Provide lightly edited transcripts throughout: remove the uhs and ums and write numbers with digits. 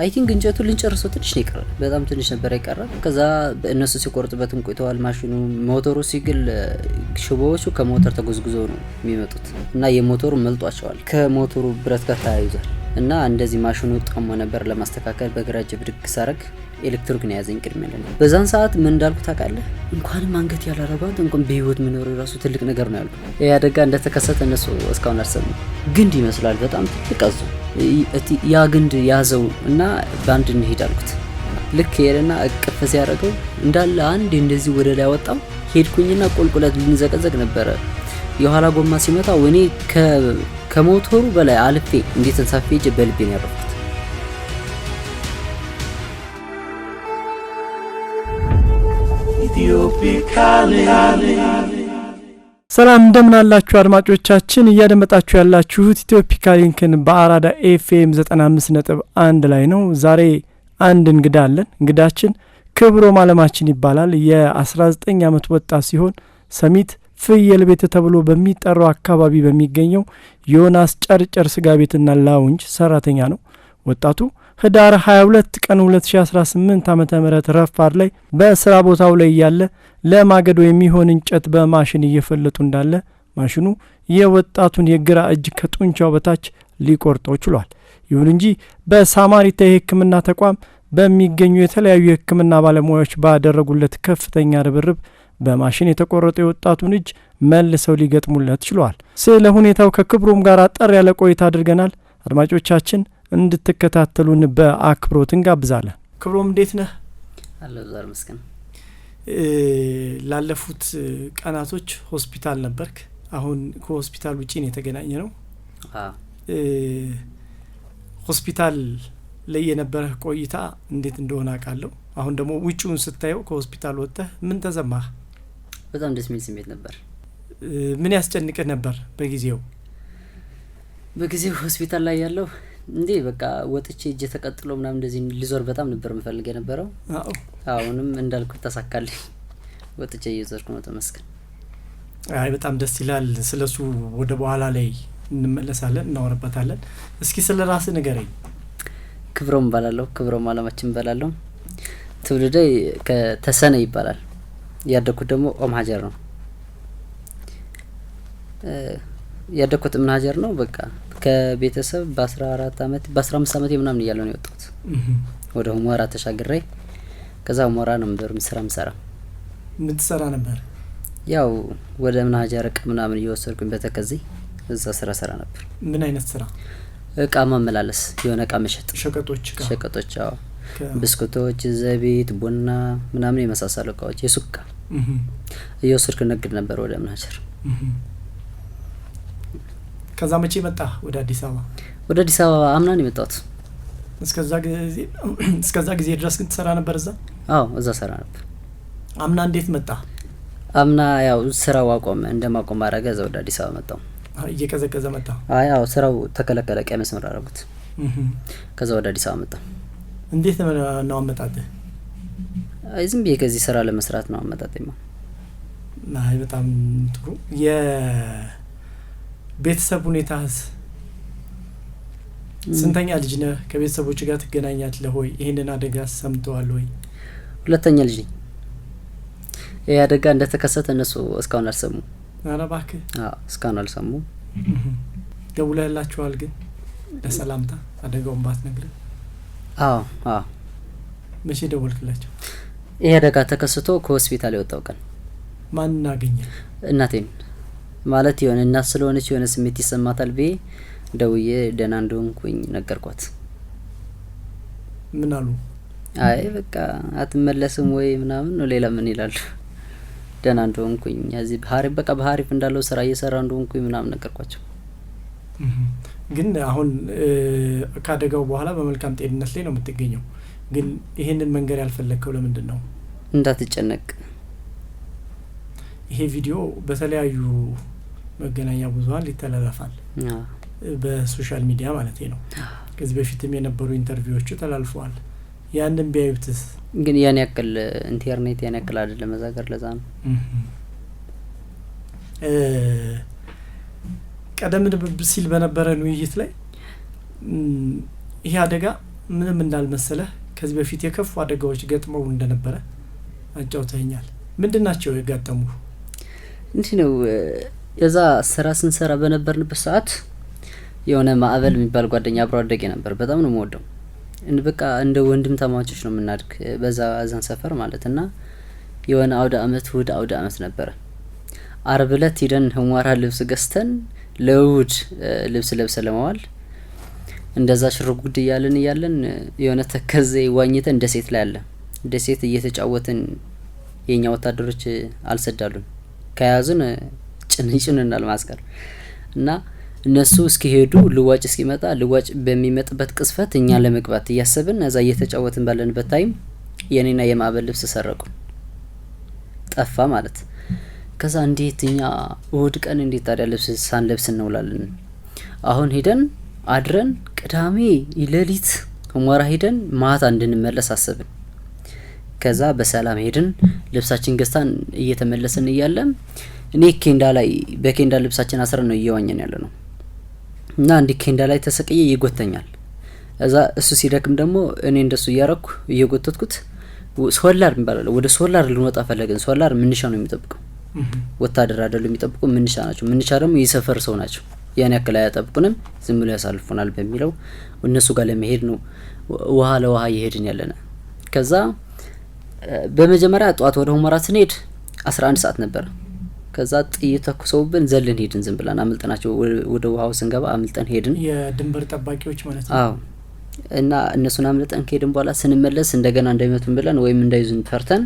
አይ ቲንክ እንጨቱን ልንጨርሰው ትንሽ ነው የቀረው፣ በጣም ትንሽ ነበር የቀረው። ከዛ እነሱ ሲቆርጡበትም ቆይተዋል። ማሽኑ ሞተሩ ሲግል ሽቦዎቹ ከሞተር ተጎዝጉዘው ነው የሚመጡት እና የሞተሩ መልጧቸዋል፣ ከሞተሩ ብረት ጋር ተያይዟል እና እንደዚህ ማሽኑ ጣሞ ነበር ለማስተካከል በግራ እጄ ብድግ ሳረግ ኤሌክትሪክ ነው ያዘኝ ቅድሚያ ለኔ። በዛን ሰዓት ምን እንዳልኩ ታውቃለህ? እንኳንም አንገት ያላረባት እንኳን በህይወት መኖር ራሱ ትልቅ ነገር ነው ያልኩት። ይሄ አደጋ እንደተከሰተ እነሱ እስካሁን አልሰሙም። ግንድ ይመስላል በጣም ትልቅ አዞ ያ ግንድ ያዘው እና ባንድ እንሂድ አልኩት። ልክ ሄደና እቅፍ ሲያደርገው እንዳለ አንድ እንደዚህ ወደ ላይ ወጣው። ሄድኩኝና ቁልቁለት ልንዘቀዘቅ ነበረ። የኋላ ጎማ ሲመታው እኔ ከሞተሩ በላይ አልፌ እንዴት ተንሳፌ እጄ በልቤ ነው ያረፍኩት። ሰላም እንደምን አላችሁ አድማጮቻችን? እያደመጣችሁ ያላችሁት ኢትዮፒካ ሊንክን በአራዳ ኤፍኤም 95.1 ላይ ነው። ዛሬ አንድ እንግዳ አለን። እንግዳችን ክብሮም አለማችን ይባላል። የ19 ዓመት ወጣት ሲሆን ሰሚት ፍየል ቤት ተብሎ በሚጠራው አካባቢ በሚገኘው ዮናስ ጨርጨር ስጋ ቤትና ላውንጅ ሰራተኛ ነው። ወጣቱ ህዳር 22 ቀን 2018 ዓመተ ምህረት ረፋድ ላይ በስራ ቦታው ላይ ያለ ለማገዶ የሚሆን እንጨት በማሽን እየፈለጡ እንዳለ ማሽኑ የወጣቱን የግራ እጅ ከጡንቻው በታች ሊቆርጠው ችሏል። ይሁን እንጂ በሳማሪታ የሕክምና ተቋም በሚገኙ የተለያዩ የሕክምና ባለሙያዎች ባደረጉለት ከፍተኛ ርብርብ በማሽን የተቆረጠ የወጣቱን እጅ መልሰው ሊገጥሙለት ችሏል። ስለ ሁኔታው ከክብሮም ጋር አጠር ያለ ቆይታ አድርገናል። አድማጮቻችን እንድትከታተሉን በአክብሮት እንጋብዛለን። ክብሮም እንዴት ነህ? አለሁ ዛሬ መስከን። ላለፉት ቀናቶች ሆስፒታል ነበርክ። አሁን ከሆስፒታል ውጪ ነው የተገናኘ ነው። ሆስፒታል ላይ የነበረህ ቆይታ እንዴት እንደሆነ አውቃለሁ። አሁን ደግሞ ውጪውን ስታየው ከሆስፒታል ወጥተህ ምን ተሰማህ? በጣም ደስ የሚል ስሜት ነበር። ምን ያስጨንቅህ ነበር በጊዜው ሆስፒታል ላይ ያለው እንዴ? በቃ ወጥቼ እጄ ተቀጥሎ ምናምን እንደዚህ ሊዞር በጣም ነበር የምፈልግ የነበረው። አሁንም እንዳልኩት ተሳካልኝ። ወጥቼ እየዞርኩ ነው ተመስገን። አይ በጣም ደስ ይላል። ስለሱ ወደ በኋላ ላይ እንመለሳለን፣ እናወራበታለን። እስኪ ስለ ራስህ ንገረኝ። ክብሮም ባላለው ክብሮም አለማችን ባላለው ትውልዴ ከተሰነ ይባላል። ያደኩት ደግሞ ኦም ሀጀር ነው። ያደኩት ምን ሀጀር ነው። በቃ ከቤተሰብ በ14 አመት በ15 አመት ምናምን እያለሁ ነው የወጣሁት ወደ ሁመራ ተሻግሬ። ከዛ ሁመራ ነው ስራ ምሰራ። ምን ትሰራ ነበር? ያው ወደ ምን ሀጀር እቃ ምናምን እየወሰድኩኝ በተከዚ እዛ ስራ ነበር። ምን አይነት ስራ? እቃ ማመላለስ፣ የሆነ እቃ መሸጥ፣ ሸቀጦች አዎ፣ ብስኩቶች፣ ዘይት፣ ቡና ምናምን የመሳሰሉ እቃዎች የሱቅ እየወሰድኩ ነግድ ነበር ወደ ምን ሀጀር። ከዛ መቼ መጣ ወደ አዲስ አበባ? ወደ አዲስ አበባ አምናን የመጣሁት። እስከዛ ጊዜ ድረስ ግን ትሰራ ነበር እዛ? አዎ እዛ ሰራ ነበር። አምና እንዴት መጣ? አምና ያው ስራው አቆመ፣ እንደማቆም አረገ። እዛ ወደ አዲስ አበባ መጣሁ። እየቀዘቀዘ መጣ? አይ ያው ስራው ተከለከለ፣ ቀይ መስመር አረጉት። ከዛ ወደ አዲስ አበባ መጣሁ። እንዴት ነው አመጣጥህ? አይ ዝም ብዬ ከዚህ ስራ ለመስራት ነው አመጣጤማ። አይ በጣም ጥሩ። ቤተሰብ ሁኔታስ? ስንተኛ ልጅ ነህ? ከቤተሰቦች ጋር ትገናኛለህ ወይ? ይሄንን አደጋ ሰምተዋል ወይ? ሁለተኛ ልጅ ነኝ። ይሄ አደጋ እንደተከሰተ እነሱ እስካሁን አልሰሙም። ኧረ እባክህ። እስካሁን አልሰሙም። ደውለህላችኋል ግን ለሰላምታ አደጋውን ባትነግረን? አዎ። መቼ ደወልክላቸው? ይሄ አደጋ ተከስቶ ከሆስፒታል የወጣው ቀን። ማን አገኘ? እናቴን ማለት የሆነ እናት ስለሆነች የሆነ ስሜት ይሰማታል ብዬ ደውዬ ደህና እንደሆንኩኝ ነገርኳት። ምን አሉ? አይ በቃ አትመለስም ወይ ምናምን ነው፣ ሌላ ምን ይላሉ? ደህና እንደሆንኩኝ እዚህ በሀሪፍ እንዳለው ስራ እየሰራ እንደሆንኩኝ ምናምን ነገርኳቸው። ግን አሁን ካደጋው በኋላ በመልካም ጤንነት ላይ ነው የምትገኘው። ግን ይሄንን መንገር ያልፈለከው ለምንድን ነው? እንዳትጨነቅ። ይሄ ቪዲዮ በተለያዩ መገናኛ ብዙሃን ሊተላለፋል፣ በሶሻል ሚዲያ ማለት ነው። ከዚህ በፊትም የነበሩ ኢንተርቪዎቹ ተላልፈዋል። ያንን ቢያዩትስ? ግን ያን ያክል ኢንተርኔት ያን ያክል አይደለም መዛገር፣ ለዛ ነው። ቀደም ሲል በነበረን ውይይት ላይ ይሄ አደጋ ምንም እንዳልመሰለህ ከዚህ በፊት የከፉ አደጋዎች ገጥመው እንደነበረ አጫውተኛል። ምንድናቸው ያጋጠሙ? እንዲህ ነው የዛ ስራ ስንሰራ በነበርንበት ሰዓት የሆነ ማዕበል የሚባል ጓደኛ አብሮ አደጌ ነበር። በጣም ነው የምወደው። በቃ እንደ ወንድም ተማቾች ነው የምናድግ በዛ አዛን ሰፈር ማለት እና የሆነ አውደ አመት እሁድ አውደ አመት ነበረ። አርብ እለት ሄደን ህሟራ ልብስ ገዝተን ለእሁድ ልብስ ለብሰ ለማዋል እንደዛ ሽርጉድ እያለን የሆነ ተከዜ ዋኝተን ደሴት ላይ አለ ደሴት እየተጫወትን የኛ ወታደሮች አልሰዳሉን ከያዙን ጭንጭንናል ማስቀር እና እነሱ እስኪሄዱ ልዋጭ እስኪመጣ ልዋጭ በሚመጥበት ቅስፈት እኛ ለመግባት እያሰብን እዛ እየተጫወትን ባለንበት ታይም የኔና የማዕበል ልብስ ሰረቁ ጠፋ ማለት። ከዛ እንዴት እኛ እሁድ ቀን እንዴት ታዲያ ልብስ ሳንለብስ እንውላለን? አሁን ሄደን አድረን ቅዳሜ ሌሊት ህሟራ ሄደን ማታ እንድንመለስ አሰብን። ከዛ በሰላም ሄድን ልብሳችን ገዝተን እየተመለስን እያለ እኔ ኬንዳ ላይ በኬንዳ ልብሳችን አስረን ነው እየዋኘን ያለ ነው እና አንድ ኬንዳ ላይ ተሰቅዬ ይጎተኛል። እዛ እሱ ሲደክም ደግሞ እኔ እንደሱ እያረኩ እየጎተትኩት ሶላር ይባላል ወደ ሶላር ልንወጣ ፈለግን። ሶላር ምንሻ ነው የሚጠብቀው ወታደር አይደለም የሚጠብቁ ምንሻ ናቸው። ምንሻ ደግሞ የሰፈር ሰው ናቸው። ያን ያክል አያጠብቁንም ዝም ብለው ያሳልፉናል በሚለው እነሱ ጋር ለመሄድ ነው ውሃ ለውሃ እየሄድን ያለና ከዛ በመጀመሪያ ጧት ወደ ሁመራ ስንሄድ 11 ሰዓት ነበር። ከዛ ጥይት ተኩሰውብን ዘለን ሄድን። ዝም ብለን አምልጠናቸው ወደ ውሃው ስንገባ አምልጠን ሄድን። የድንበር ጠባቂዎች ማለት ነው። አዎ እና እነሱን አምልጠን ከሄድን በኋላ ስንመለስ እንደገና እንዳይመቱን ብለን ወይም እንዳይዙን ፈርተን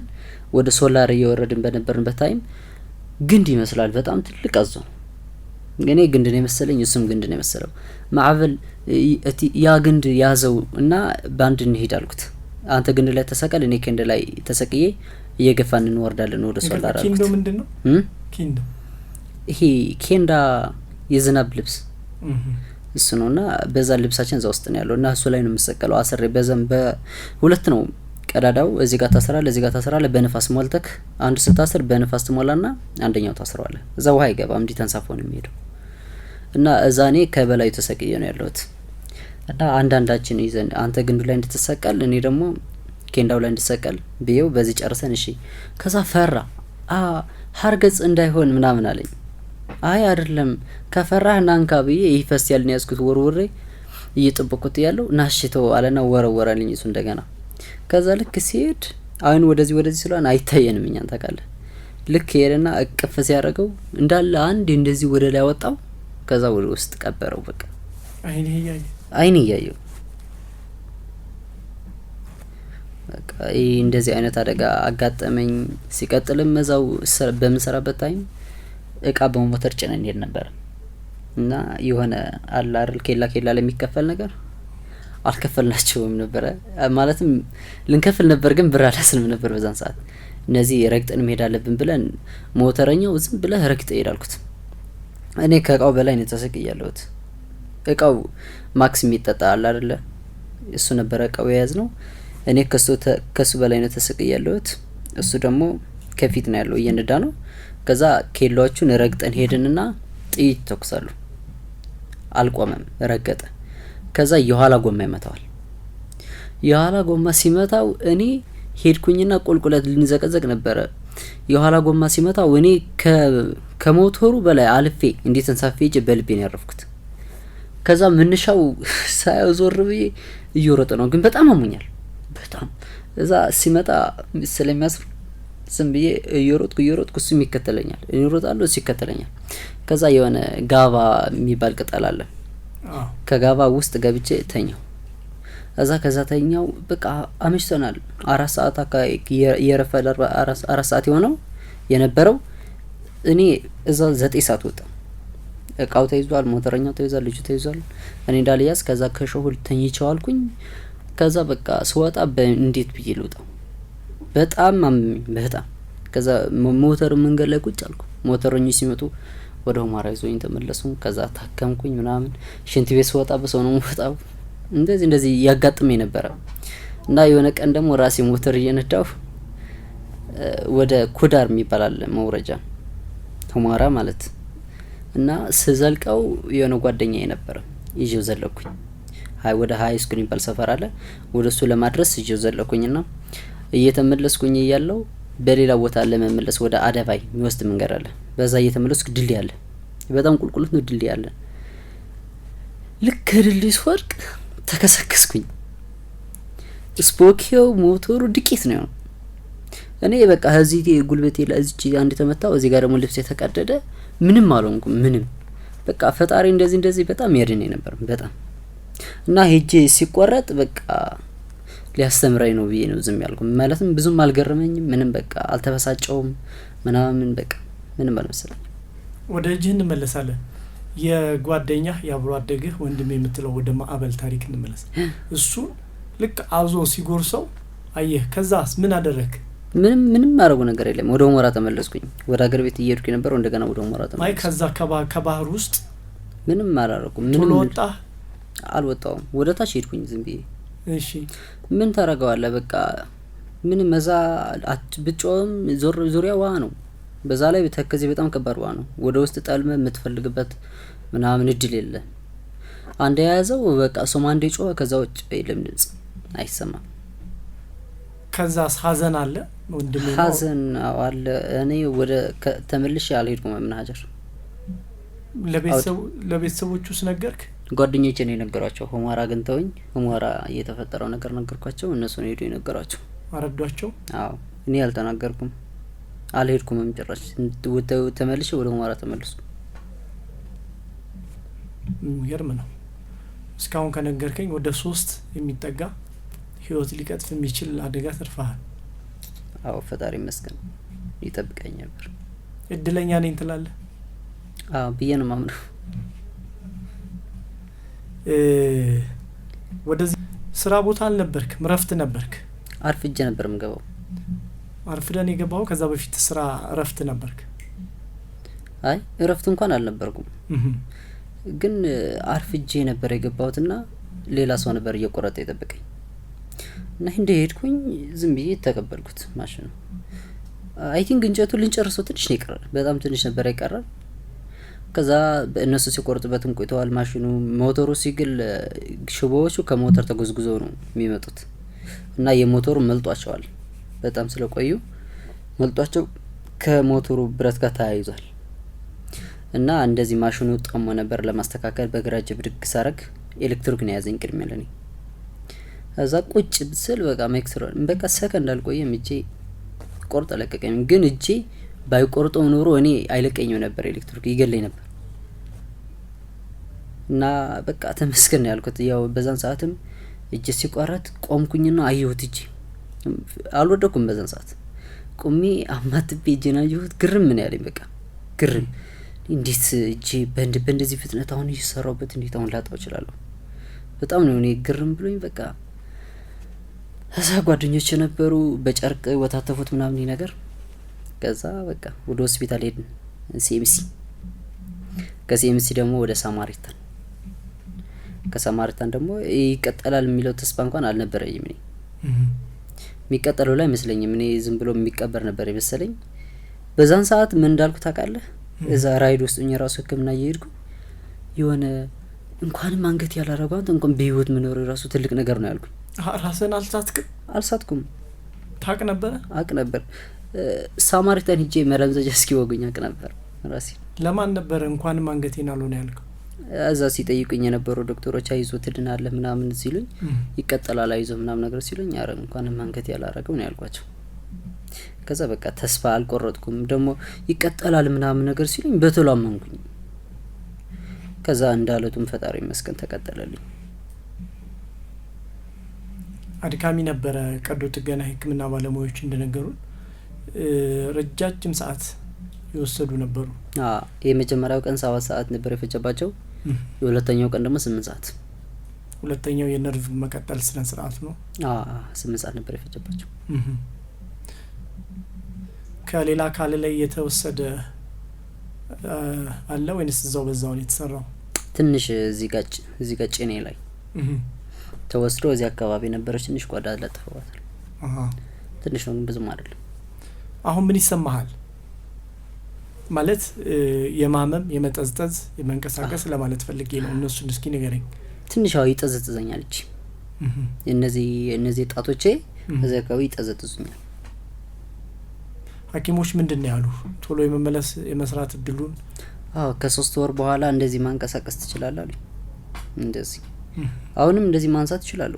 ወደ ሶላር እየወረድን በነበርንበት ታይም ግንድ ይመስላል በጣም ትልቅ አዞ እኔ ግንድ ነው የመሰለኝ እሱም ግንድ ነው የመሰለው። ማዕበል ያ ግንድ ያዘው እና ባንድ እንሄድ አልኩት። አንተ ግንድ ላይ ተሰቀል እኔ ክንድ ላይ ተሰቅዬ እየገፋን እንወርዳለን ወደ ሶላር አልኩት። ኪንዶ ምንድነው? ኪንዶ ይሄ ኬንዳ የዝናብ ልብስ እሱ ነውና በዛ ልብሳችን እዛ ውስጥ ነው ያለው እና እሱ ላይ ነው የምሰቀለው። አስሬ በዘም በሁለት ነው ቀዳዳው እዚህ ጋር ታስራለህ እዚህ ጋር ታስራለህ። በነፋስ ሞልተክ አንዱ ስታስር በነፋስ ትሞላና አንደኛው ታስረዋለህ። እዛ ውሃ አይገባም እንዲህ ተንሳፎ ነው የሚሄደው እና እዛ እኔ ከበላዩ ተሰቅዬ ነው ያለሁት እና አንዳንዳችን ይዘን አንተ ግንዱ ላይ እንድትሰቀል እኔ ደግሞ ኬንዳው ላይ እንድትሰቀል ቢየው በዚህ ጨርሰን እሺ። ከዛ ፈራ ሀርገጽ እንዳይሆን ምናምን አለኝ። አይ አይደለም ከፈራህ ናንካ ብዬ ይፈስ ያልን ያስኩት ወርወሬ እየጠበቁት ያለው ናሽተው አለና ወረወራልኝ እሱ እንደገና። ከዛ ልክ ሲሄድ አይኑ ወደዚህ ስለሆነ አይታየንም እኛን ታውቃለህ። ልክ ሄደና እቅፍ ሲያደርገው እንዳለ አንድ እንደዚህ ወደ ላይ ወጣው። ከዛ ወደ ውስጥ ቀበረው በቃ አይኔ እያየው በቃ እንደዚህ አይነት አደጋ አጋጠመኝ። ሲቀጥልም እዛው በምንሰራበት ታይም እቃ በሞተር ጭነን ሄድ ነበር እና የሆነ አለ አይደል ኬላ ለሚከፈል ነገር አልከፈልናቸውም ነበር ማለትም ልንከፍል ነበር ግን ብር አላስልም ነበር በዛን ሰዓት። እነዚህ ረግጠን መሄድ አለብን ብለን ሞተረኛው ዝም ብለህ ረግጠ ይላልኩት። እኔ ከእቃው በላይ ነው ተሰቅያለሁት። እቃው ማክስ የሚጠጣ አለ አይደለ እሱ ነበር እቃው የያዝነው። እኔ ከሱ በላይ ነው ተሰቅያለሁት። እሱ ደግሞ ከፊት ነው ያለው እየነዳ ነው። ከዛ ኬላዎቹን ረግጠን ሄድንና ጥይት ተኩሳሉ። አልቆመም ረገጠ። ከዛ የኋላ ጎማ ይመታዋል። የኋላ ጎማ ሲመታው እኔ ሄድኩኝና ቁልቁለት ልንዘቀዘቅ ነበር። የኋላ ጎማ ሲመታው እኔ ከሞተሩ በላይ አልፌ እንዴት ተንሳፌ እጄ በልቤ ነው ያረፍኩት። ከዛ ምንሻው ሳያው ዞር ብዬ እየሮጠ ነው ግን በጣም አሞኛል በጣም። እዛ ሲመጣ ስለሚያስፍ ዝም ብዬ እየሮጥኩ እሱ ይከተለኛል። እኔ እሮጣለሁ እሱ ይከተለኛል። ከዛ የሆነ ጋባ የሚባል ቅጠል አለ። ከጋባ ውስጥ ገብቼ ተኛው። ከዛ ተኛው በቃ አመሽተናል። 4 ሰዓት አካባቢ የረፈደ 4 ሰዓት የሆነው የነበረው እኔ እዛ 9 ሰዓት ወጣ። እቃው ተይዟል፣ ሞተረኛው ተይዟል፣ ልጁ ተይዟል። እኔ እንዳልያዝ ከዛ ከሾሁል ተኝቼው አልኩኝ። ከዛ በቃ ስወጣ እንዴት ብዬ ልውጣው በጣም በጣም። ከዛ ሞተር መንገድ ላይ ቁጭ አልኩ። ሞተረኞች ሲመጡ ወደ ሁመራ ይዞኝ ተመለሱ። ከዛ ታከምኩኝ ምናምን። ሽንት ቤት ስወጣ በሰው ነው የምወጣው። እንደዚህ ያጋጥመኝ ነበር እና የሆነ ቀን ደግሞ ራሴ ሞተር እየነዳሁ ወደ ኩዳር የሚባል መውረጃ ሁመራ ማለት እና ስዘልቀው የሆነ ጓደኛዬ ነበር ይዤው ዘለኩኝ። ወደ ሀይ ስኩል የሚባል ሰፈር አለ። ወደ እሱ ለማድረስ እጄው ዘለኩኝና እየተመለስኩኝ እያለው በሌላ ቦታ ለመመለስ ወደ አደባይ የሚወስድ መንገድ አለ። በዛ እየተመለስኩ ድልድይ አለ። በጣም ቁልቁለት ነው ድልድይ አለ። ልክ ድልድይ ስወድቅ ተከሰከስኩኝ። ስፖኪው ሞተሩ ድቂት ነው። እኔ በቃ እዚህ ጉልበቴ ላይ እዚህ አንድ ተመታው፣ እዚህ ጋር ደግሞ ልብስ የተቀደደ ምንም አልሆንኩም። ምንም በቃ ፈጣሪ እንደዚህ በጣም ያድነኝ ነበር በጣም እና ሄጄ ሲቆረጥ በቃ ሊያስተምረኝ ነው ብዬ ነው ዝም ያልኩ። ማለትም ብዙም አልገረመኝም፣ ምንም በቃ አልተበሳጨውም ምናምን በቃ ምንም አልመሰለኝ። ወደ እጅህ እንመለሳለን። የጓደኛ ያብሮ አደግህ ወንድም የምትለው ወደ ማዕበል ታሪክ እንመለስ። እሱ ልክ አዞ ሲጎርሰው አየህ፣ ከዛስ ምን አደረክ? ምንም ማረጉ ነገር የለም። ወደ ሞራ ተመለስኩኝ። ወደ ሀገር ቤት እየሄድኩ ነበር። እንደገና ወደ ሞራ ተመለስኩ። አይ ከዛ ከባህር ውስጥ ምንም አላረኩም። ምንም ወጣ አልወጣውም። ወደ ታች ሄድኩኝ ዝም ብዬ። እሺ ምን ታረጋዋለህ? በቃ ምንም መዛ ብጮም ዙሪያ ውሃ ነው። በዛ ላይ ተከዜ በጣም ከባድ ውሃ ነው። ወደ ውስጥ ጠልመ የምትፈልግበት ምናምን እድል የለ። አንድ ያያዘው በቃ ሶማ አንዴ ጮኸ፣ ከዛ ውጭ የለም ድምጽ አይሰማም። ከዛስ ሀዘን አለ ወንድሜ? ሀዘን አለ። እኔ ወደ ተመልሼ አልሄድኩም መናጀር። ለቤተሰቦቹስ ነገርክ? ጓደኞቼ ነው የነገሯቸው። ሁመራ አግኝተውኝ ሁመራ እየተፈጠረው ነገር ነገርኳቸው። እነሱ ነው ሄዱ የነገሯቸው። አረዷቸው? አዎ እኔ አልተናገርኩም፣ አልሄድኩም ጭራሽ። ተመልሼ ወደ ሁመራ ተመለስኩ። ይገርም ነው። እስካሁን ከነገርከኝ ወደ 3 የሚጠጋ ህይወት ሊቀጥፍ የሚችል አደጋ ተርፈሃል። አዎ ፈጣሪ ይመስገን፣ ይጠብቀኝ ነበር። እድለኛ ነኝ ትላለህ? አዎ ብዬ ነው የማምነው። ወደዚህ ስራ ቦታ አልነበርክም? እረፍት ነበርክ? አርፍጄ ነበር የምገባው። አርፍደን የገባው? ከዛ በፊት ስራ እረፍት ነበርክ? አይ እረፍት እንኳን አልነበርኩም፣ ግን አርፍጄ ነበር የገባሁትና ሌላ ሰው ነበር እየቆረጠ የጠበቀኝ እና እንደ ሄድኩኝ ዝም ብዬ ተቀበልኩት ማሽኑ። አይ ቲንክ እንጨቱን ልንጨርሰው ትንሽ ነው የቀረው፣ በጣም ትንሽ ነበር የቀረው። ከዛ በእነሱ ሲቆርጥበትም ቆይተዋል። ማሽኑ ሞተሩ ሲግል ሽቦዎቹ ከሞተር ተጎዝጉዘው ነው የሚመጡት እና የሞተሩ መልጧቸዋል። በጣም ስለቆዩ መልጧቸው ከሞተሩ ብረት ጋር ተያይዟል እና እንደዚህ ማሽኑ ጠሞ ነበር። ለማስተካከል በግራጅ ብድግ ሳረግ ኤሌክትሪክ ነው ያዘኝ ቅድሚያ ለኔ። እዛ ቁጭ ብስል በቃ ማይክስሮን በቃ ሰከንድ አልቆየም እጄ ቆርጦ ለቀቀኝ። ግን እጄ ባይቆርጠው ኖሮ እኔ አይለቀኝም ነበር፣ ኤሌክትሪክ ይገለኝ ነበር። እና በቃ ተመስገን ያልኩት። ያው በዛን ሰዓትም እጄ ሲቆረጥ ቆምኩኝና አየሁት። እጄ አልወደኩም። በዛን ሰዓት ቆሜ አማትቤ እጄን አየሁት። ግርም ምን ያለኝ በቃ ግርም። እንዴት እጄ በእንደዚህ ፍጥነት አሁን እየሰራሁበት እንዴት አሁን ላጣው እችላለሁ? በጣም ነው እኔ ግርም ብሎኝ በቃ። እዛ ጓደኞች ነበሩ በጨርቅ ወታተፉት ምናምን ነገር። ከዛ በቃ ወደ ሆስፒታል ሄድን፣ ሲኤምሲ። ከሲኤምሲ ደግሞ ወደ ሳማሪታን፣ ከሳማሪታን ደግሞ ይቀጠላል የሚለው ተስፋ እንኳን አልነበረኝም። እኔ የሚቀጠለው ላይ አይመስለኝም። እኔ ዝም ብሎ የሚቀበር ነበር የመሰለኝ። በዛን ሰዓት ምን እንዳልኩ ታውቃለህ? እዛ ራይድ ውስጥ እኛ ራሱ ህክምና እየሄድኩ የሆነ እንኳንም አንገት ያላረጋው አንተ እንኳን በህይወት መኖር ራሱ ትልቅ ነገር ነው ያልኩኝ። ራስን አልሳትኩም? ታቅ ነበር? አቅ ነበር። ሳማሪታን ሂጄ መረምዘጃ እስኪወጉኝ አቅ ነበር ራሴ። ለማን ነበር እንኳንም አንገቴን አልሆነ ያልከው? እዛ ሲጠይቁኝ የነበሩ ዶክተሮች አይዞ ትድናለህ ምናምን ሲሉኝ፣ ይቀጥላል አይዞ ምናምን ነገር ሲሉኝ፣ አረ እንኳንም አንገት ያላረገው ነው ያልኳቸው። ከዛ በቃ ተስፋ አልቆረጥኩም። ደግሞ ይቀጥላል ምናምን ነገር ሲሉኝ በቶሎ አመንኩኝ። ከዛ እንዳለቱም ፈጣሪ ይመስገን ተቀጠለልኝ። አድካሚ ነበረ። ቀዶ ጥገና ህክምና ባለሙያዎች እንደነገሩን ረጃጅም ሰዓት ይወሰዱ ነበሩ። የመጀመሪያው ቀን 7 ሰዓት ነበር የፈጀባቸው። የሁለተኛው ቀን ደግሞ 8 ሰዓት። ሁለተኛው የነርቭ መቀጠል ስነ ስርዓት ነው። 8 ሰዓት ነበር የፈጀባቸው። ከሌላ አካል ላይ የተወሰደ አለ ወይንስ እዛው በዛው ነው የተሰራው? ትንሽ እዚህ ጋር ጭኔ ላይ ተወስዶ እዚህ አካባቢ ነበረች። ትንሽ ቆዳ ለጥፈዋታል። ትንሽ ነው ብዙም አይደለም። አሁን ምን ይሰማሃል? ማለት የማመም የመጠዝጠዝ የመንቀሳቀስ ለማለት ፈልጌ ነው። እነሱን እስኪ ንገረኝ። ትንሽው ይጠዘጥዘኛለች እነዚህ ጣቶቼ እዘካው ይጠዘጥዙኛል። ሐኪሞች ምንድነው ያሉ? ቶሎ የመመለስ የመስራት እድሉን ከ3 ወር በኋላ እንደዚህ ማንቀሳቀስ ትችላለህ አሉ። እንደዚህ አሁንም እንደዚህ ማንሳት ይችላሉ፣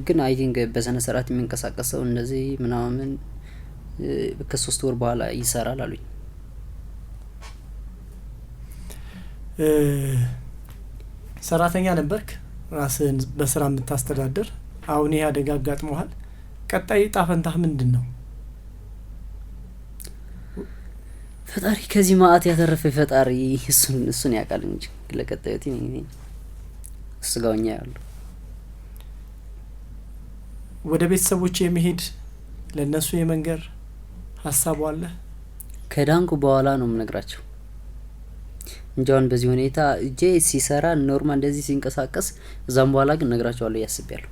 ግን አይ ቲንክ በሰነ ስርዓት የሚንቀሳቀሰው እንደዚህ ምናምን ከ3 ወር በኋላ ይሰራል አሉኝ። ሰራተኛ ነበርክ፣ ራስህን በስራ የምታስተዳድር። አሁን ይሄ አደጋ አጋጥሞሃል። ቀጣይ ጣፈንታህ ምንድነው? ፈጣሪ ከዚህ ማአት ያተረፈ ፈጣሪ እሱን ያውቃል እንጂ ለቀጣዩት ስጋውኛ ያለው ወደ ቤተሰቦች የመሄድ ለነሱ የመንገር ሀሳቡ አለ? ከዳንኩ በኋላ ነው የምነግራቸው እንጃውን በዚህ ሁኔታ እጄ ሲሰራ ኖርማል እንደዚህ ሲንቀሳቀስ እዛም በኋላ ግን ነግራቸዋለሁ ያስብያለሁ።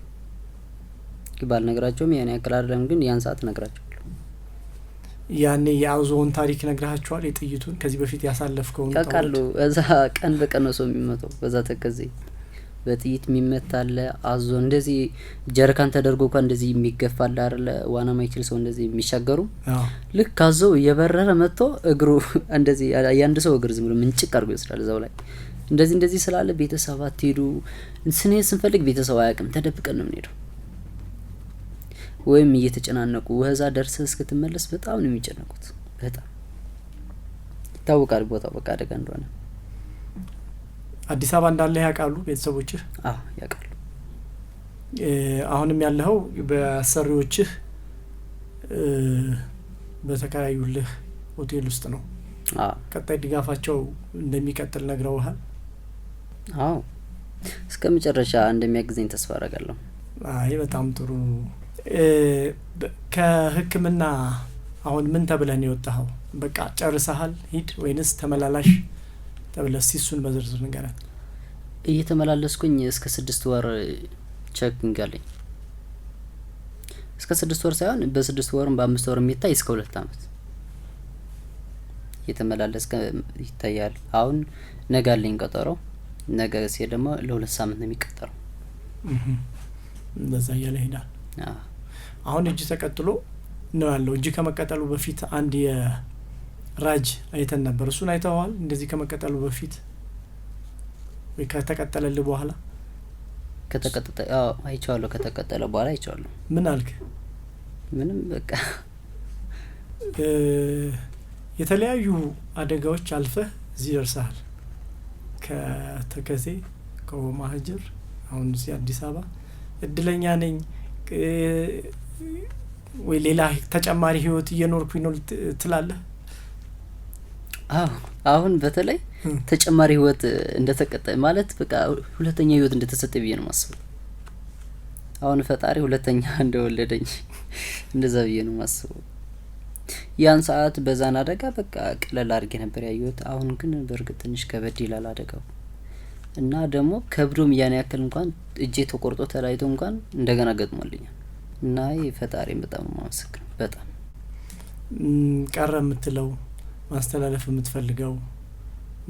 ይባል ነግራቸውም ያን ያክል አይደለም፣ ግን ያን ሰዓት ነግራቸዋለሁ። ያኔ ያውዞን ታሪክ ነግራቸዋል። የጥይቱን ከዚህ በፊት ያሳለፍከውን ያውቃሉ። እዛ ቀን በቀን ነው ሰው የሚመጣው። በዛ ተከዜ በጥይት የሚመታለ አዞ እንደዚህ ጀርካን ተደርጎ እንኳን እንደዚህ የሚገፋል አይደለ? ዋና ማይችል ሰው እንደዚህ የሚሻገሩ ልክ አዞው እየበረረ መጥቶ እግሩ እንደዚህ ያንድ ሰው እግር ዝም ብሎ ምንጭቅ አድርጎ ይወስዳል። እዛው ላይ እንደዚህ ስላለ ቤተሰብ አትሄዱ ስንፈልግ ቤተሰብ አያውቅም፣ ተደብቀን ነው የምንሄደው። ወይም እየተጨናነቁ ወዛ ደርሰህ እስክትመለስ በጣም ነው የሚጨነቁት። በጣም ይታወቃል ቦታው በቃ አደጋ እንደሆነ። አዲስ አበባ እንዳለ ያውቃሉ ቤተሰቦችህ? ያውቃሉ። አሁንም ያለኸው በአሰሪዎችህ በተከራዩልህ ሆቴል ውስጥ ነው? ቀጣይ ድጋፋቸው እንደሚቀጥል ነግረውሃል? እስከ መጨረሻ እንደሚያግዘኝ ተስፋ አደርጋለሁ። በጣም ጥሩ። ከሕክምና አሁን ምን ተብለህ ነው የወጣኸው? በቃ ጨርሰሃል ሂድ ወይንስ ተመላላሽ ተብለህ እሱን በዝርዝር ንገረን። እየተመላለስኩኝ እስከ 6 ወር ቼኪንግ አለኝ። እስከ 6 ወር ሳይሆን በ6 ወርም በ5 ወርም ይታይ እስከ 2 አመት እየተመላለስከ ይታያል። አሁን ነገ አለኝ ቀጠሮ። ነገ ሲሄድ ደግሞ ለ2 ሳምንት ነው የሚቀጠረው። እንደዛ እያለ ሄዳል። አሁን እጅ ተቀጥሎ ነው ያለው። እጅ ከመቀጠሉ በፊት አንድ የራጅ አይተን ነበር። እሱን አይተዋል? እንደዚህ ከመቀጠሉ በፊት ወይ ከተቀጠለልህ በኋላ? አይቼዋለሁ። ከተቀጠለ በኋላ አይቼዋለሁ። ምን አልክ? ምንም በቃ የተለያዩ አደጋዎች አልፈህ እዚህ ደርሰሃል። ከተከዜ ከማህጀር አሁን እዚህ አዲስ አበባ እድለኛ ነኝ ወይ ሌላ ተጨማሪ ህይወት እየኖርኩኝ ነው ትላለህ? አሁን በተለይ ተጨማሪ ህይወት እንደተቀጠለ ማለት በቃ ሁለተኛ ህይወት እንደተሰጠ ብዬ ነው ማስበው። አሁን ፈጣሪ ሁለተኛ እንደወለደኝ እንደዛ ብዬ ነው ማስበው። ያን ሰዓት በዛን አደጋ በቃ ቀለል አድርጌ ነበር ያየሁት። አሁን ግን በእርግጥ ትንሽ ከበድ ይላል አደጋው እና ደግሞ ከብዶም ያን ያክል እንኳን እጄ ተቆርጦ ተላይቶ እንኳን እንደገና ገጥሞልኛል እና ፈጣሪን በጣም ማመስገን። በጣም ቀረ የምትለው ማስተላለፍ የምትፈልገው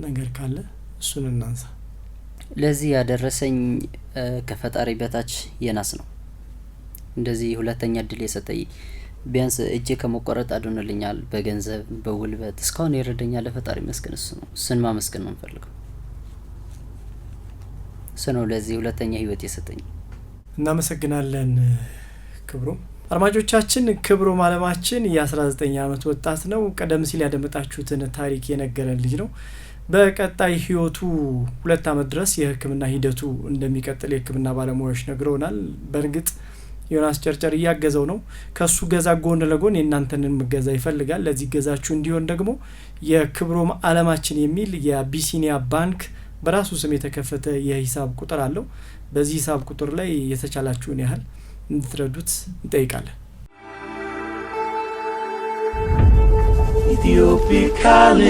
ነገር ካለ እሱን እናንሳ። ለዚህ ያደረሰኝ ከፈጣሪ በታች የናስ ነው። እንደዚህ ሁለተኛ እድል የሰጠኝ ቢያንስ እጄ ከመቆረጥ አድኖልኛል። በገንዘብ በውልበት እስካሁን ይረዳኛል። ለፈጣሪ መስገን እሱ ነው። እሱን ማመስገን ነው የምፈልገው። ነው ለዚህ ሁለተኛ ህይወት የሰጠኝ። እናመሰግናለን ክብሩ። አድማጮቻችን ክብሩ ማለማችን የ19 አመት ወጣት ነው። ቀደም ሲል ያደመጣችሁትን ታሪክ የነገረን ልጅ ነው። በቀጣይ ህይወቱ 2 አመት ድረስ የህክምና ሂደቱ እንደሚቀጥል የህክምና ባለሙያዎች ነግረውናል። በእርግጥ ዮናስ ጨርጨር እያገዘው ነው። ከሱ ገዛ ጎን ለጎን የእናንተንም ገዛ ይፈልጋል። ለዚህ ገዛችሁ እንዲሆን ደግሞ የክብሩ አለማችን የሚል የአቢሲኒያ ባንክ በራሱ ስም የተከፈተ የሂሳብ ቁጥር አለው። በዚህ ሂሳብ ቁጥር ላይ የተቻላችሁን ያህል እንድትረዱት እንጠይቃለን። ኢትዮፒካሊ